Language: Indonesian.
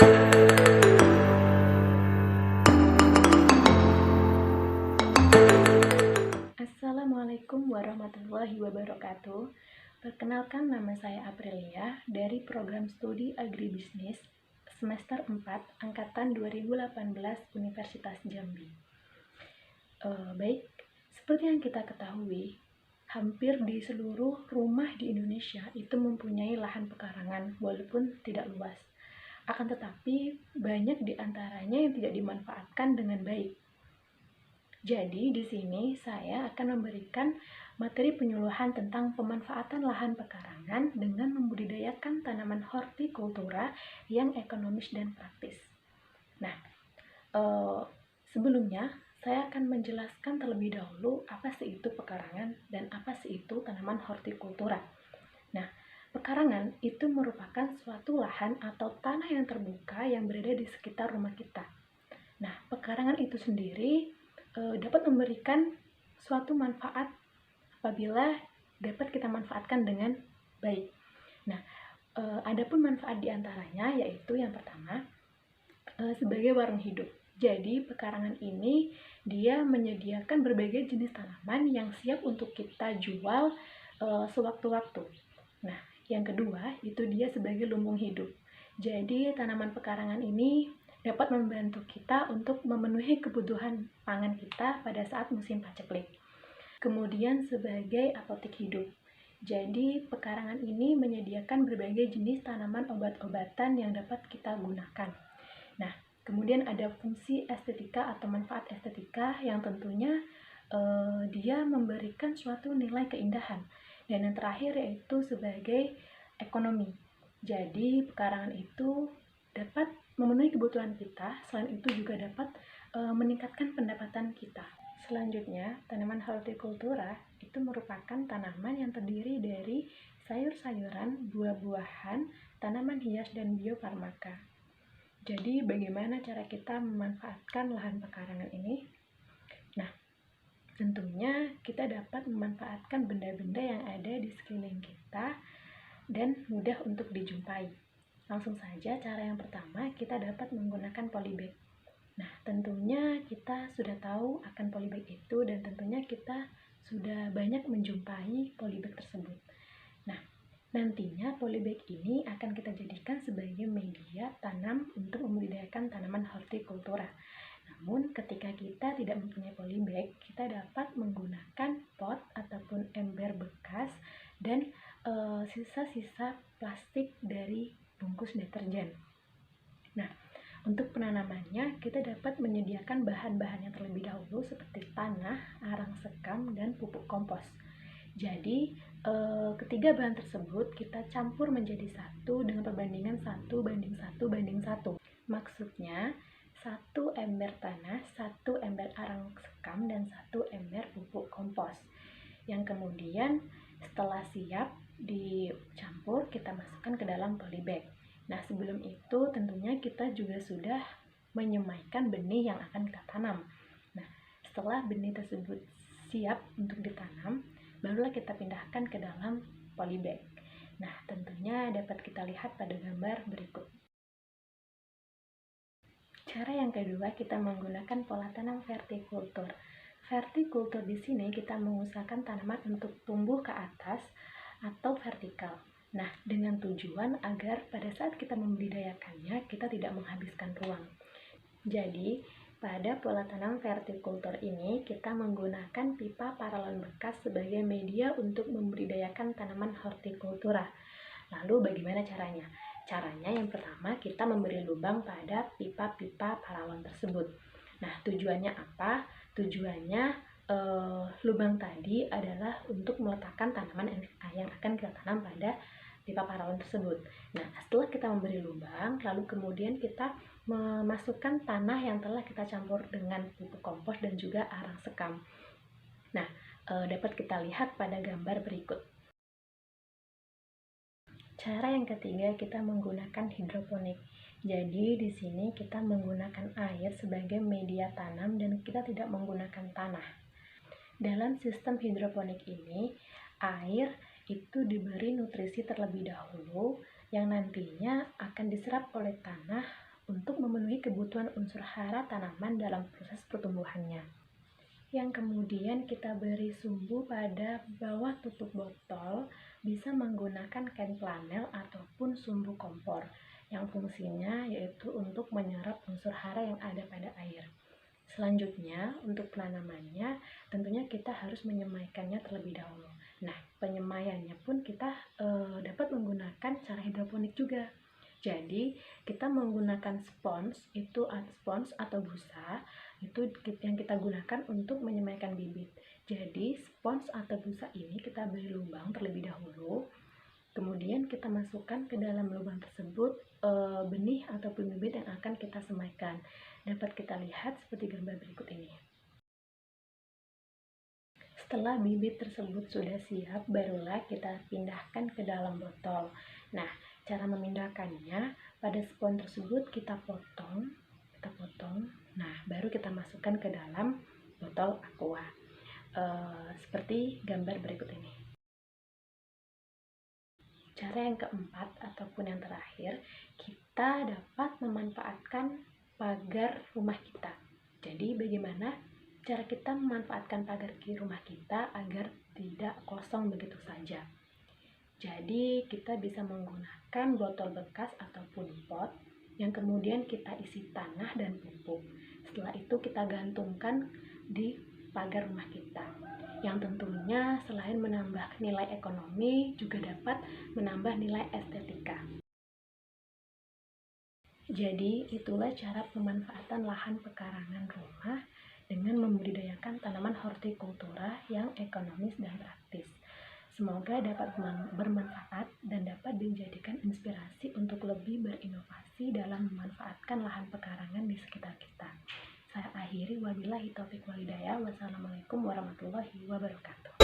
Assalamualaikum warahmatullahi wabarakatuh. Perkenalkan, nama saya Aprilia dari program studi Agribisnis semester 4 angkatan 2018 Universitas Jambi. Baik, seperti yang kita ketahui, hampir di seluruh rumah di Indonesia itu mempunyai lahan pekarangan walaupun tidak luas. Akan tetapi banyak di antaranya yang tidak dimanfaatkan dengan baik. Jadi di sini saya akan memberikan materi penyuluhan tentang pemanfaatan lahan pekarangan dengan membudidayakan tanaman hortikultura yang ekonomis dan praktis. Nah, sebelumnya saya akan menjelaskan terlebih dahulu apa sih itu pekarangan dan apa sih itu tanaman hortikultura. Nah, pekarangan itu merupakan suatu lahan atau tanah yang terbuka yang berada di sekitar rumah kita. Nah, pekarangan itu sendiri dapat memberikan suatu manfaat apabila dapat kita manfaatkan dengan baik. Nah, adapun manfaat diantaranya yaitu yang pertama sebagai warung hidup. Jadi pekarangan ini dia menyediakan berbagai jenis tanaman yang siap untuk kita jual sewaktu-waktu. Nah, yang kedua itu dia sebagai lumbung hidup. Jadi tanaman pekarangan ini dapat membantu kita untuk memenuhi kebutuhan pangan kita pada saat musim paceklik. Kemudian sebagai apotek hidup. Jadi pekarangan ini menyediakan berbagai jenis tanaman obat-obatan yang dapat kita gunakan. Nah, kemudian ada fungsi estetika atau manfaat estetika yang tentunya dia memberikan suatu nilai keindahan. Dan yang terakhir yaitu sebagai ekonomi. Jadi pekarangan itu dapat memenuhi kebutuhan kita, selain itu juga dapat meningkatkan pendapatan kita. Selanjutnya, tanaman hortikultura itu merupakan tanaman yang terdiri dari sayur-sayuran, buah-buahan, tanaman hias, dan biofarmaka. Jadi, bagaimana cara kita memanfaatkan lahan pekarangan ini? Nah, tentunya kita dapat memanfaatkan benda-benda yang ada di sekeliling kita dan mudah untuk dijumpai. Langsung saja, cara yang pertama kita dapat menggunakan polybag. Nah, tentunya kita sudah tahu akan polybag itu dan tentunya kita sudah banyak menjumpai polybag tersebut. Nah, nantinya polybag ini akan kita jadikan sebagai media tanam untuk membudidayakan tanaman hortikultura. Namun, ketika kita tidak mempunyai polybag, kita dapat menggunakan pot ataupun ember bekas dan sisa-sisa plastik dari bungkus deterjen. Nah, untuk penanamannya kita dapat menyediakan bahan-bahan yang terlebih dahulu seperti tanah, arang sekam, dan pupuk kompos. Jadi ketiga bahan tersebut kita campur menjadi satu dengan perbandingan 1:1:1. Maksudnya 1 ember tanah, 1 ember arang sekam, dan 1 ember pupuk kompos. Yang kemudian setelah siap dicampur, kita masukkan ke dalam polybag. Nah, sebelum itu tentunya kita juga sudah menyemaikan benih yang akan kita tanam. Nah, setelah benih tersebut siap untuk ditanam, barulah kita pindahkan ke dalam polybag. Nah, tentunya dapat kita lihat pada gambar berikut. Cara yang kedua, kita menggunakan pola tanam vertikultur. Vertikultur di sini kita mengusahakan tanaman untuk tumbuh ke atas atau vertikal. Nah, dengan tujuan agar pada saat kita membudidayakannya, kita tidak menghabiskan ruang. Jadi, pada pola tanam vertikultur ini, kita menggunakan pipa paralon bekas sebagai media untuk membudidayakan tanaman hortikultura. Lalu, bagaimana caranya? Caranya yang pertama, kita memberi lubang pada pipa-pipa paralon tersebut. Nah, tujuannya apa? Tujuannya lubang tadi adalah untuk meletakkan tanaman yang akan kita tanam pada pipa paralon tersebut. Nah, setelah kita memberi lubang, lalu kemudian kita memasukkan tanah yang telah kita campur dengan pupuk kompos dan juga arang sekam. Nah, dapat kita lihat pada gambar berikut. Cara yang ketiga, kita menggunakan hidroponik. Jadi di sini kita menggunakan air sebagai media tanam dan kita tidak menggunakan tanah. Dalam sistem hidroponik ini, air itu diberi nutrisi terlebih dahulu yang nantinya akan diserap oleh tanah untuk memenuhi kebutuhan unsur hara tanaman dalam proses pertumbuhannya. Yang kemudian kita beri sumbu pada bawah tutup botol bisa menggunakan kain flanel ataupun sumbu kompor yang fungsinya yaitu untuk menyerap unsur hara yang ada pada air. Selanjutnya, untuk penanamannya tentunya kita harus menyemaikannya terlebih dahulu. Nah, penyemaiannya pun kita dapat menggunakan cara hidroponik juga. Jadi, kita menggunakan spons atau busa itu yang kita gunakan untuk menyemaikan bibit. Jadi, spons atau busa ini kita beri lubang terlebih dahulu. Kemudian kita masukkan ke dalam lubang tersebut benih ataupun bibit yang akan kita semaikan. Dapat kita lihat seperti gambar berikut ini. Setelah bibit tersebut sudah siap, barulah kita pindahkan ke dalam botol. Nah, cara memindahkannya, pada spons tersebut kita potong. Nah, baru kita masukkan ke dalam botol aqua. Seperti gambar berikut ini. Cara yang keempat ataupun yang terakhir, kita dapat memanfaatkan pagar rumah kita. Jadi bagaimana cara kita memanfaatkan pagar rumah kita agar tidak kosong begitu saja? Jadi kita bisa menggunakan botol bekas ataupun pot yang kemudian kita isi tanah dan pupuk. Setelah itu kita gantungkan di pagar rumah kita, yang tentunya selain menambah nilai ekonomi juga dapat menambah nilai estetika. Jadi itulah cara pemanfaatan lahan pekarangan rumah dengan membudidayakan tanaman hortikultura yang ekonomis dan praktis. Semoga dapat bermanfaat dan dapat dijadikan inspirasi untuk lebih berinovasi dalam memanfaatkan lahan pekarangan di sekitar kita. Saya akhiri, wabillahi taufiq wal hidayah. Wassalamualaikum warahmatullahi wabarakatuh.